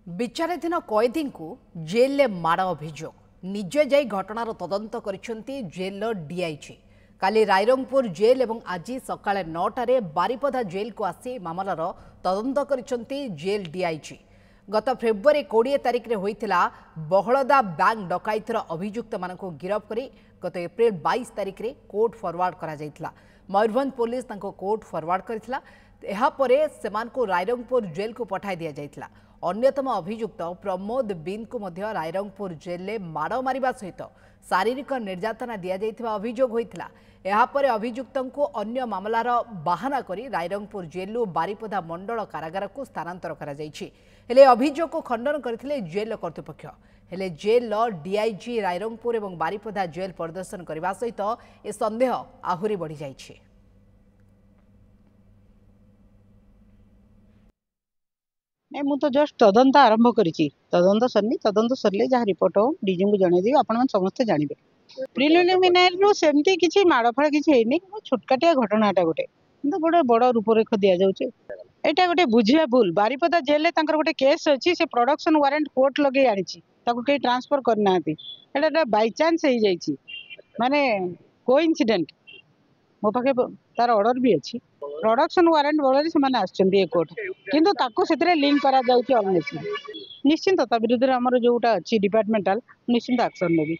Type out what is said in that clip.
विचाराधीन कैदी को जेल माड़ अभियोग निजे जाई घटनार तदंत करिसेंती जेल डीआईजी काली रायरंगपुर जेल एवं आज सकाळे 9टारे बारिपदा जेल को आसी मामलार तदंत करिसेंती जेल डीआईजी। गत फेब्रुआरी 20 तारिख रे होइतिला बहलदा बैंक डकायतर अभियुक्त मानक गिरफ करी गत एप्रिल 22 तारिख रे कोर्ट फॉरवर्ड करा जाइतिला। मयूरभंज पुलिस तांको कोर्ट फॉरवर्ड करथिला। एहा परे सेमानको रायरंगपुर जेल को पठाई दिया जाइतिला। अन्यतम अभियुक्त प्रमोद बिन को मध्य रायरंगपुर जेल में माड़ मारिबा सहित शारीरिक निर्यातना दिया जाइथिबा अभियोग होइतिला। एहा परे अभियुक्त को अन्य मामलार बाहाना करी रायरंगपुर जेलु बारिपदा मंडल कारागार को स्थानांतर करा जाइछि। हेले अभियोग को खंडन करथिले जेल कर्तृपक्ष। हेले जेल डीआईजी रायरंगपुर एवं बारिपदा जेल परिदर्शन करने सहित ए संदेह आहुरी बढ़ी जाइछि। नहीं मु तो जस्ट तदंत आरंभ करी तदंत सरनी तदंत सरले जहाँ रिपोर्ट हो डीजी को जनईदेवी आपण समस्ते जानवे। प्रिलिमिनारी रू सेमती किसी माड़फाड़ किसी है छोटकाटिया घटनाटा गोटे तो गोटे बड़ रूपरेख दि जाऊे। यहाँ गोटे बुझा भूल बारिपदा जेल गोटे केस अच्छी से प्रोडक्शन वारंट कोर्ट लगे आनी कहीं ट्रांसफर करना बाय चांस हो जाइए माने कोइंसिडेंट मो पाखे तार ऑर्डर भी अच्छी प्रोडक्शन वारंट बल से कोर्ट किंतु लिंक करा निश्चिंत विरुद्ध में आमर जोटा अच्छी डिपार्टमेंटाल निश्चिंत एक्शन नेबी।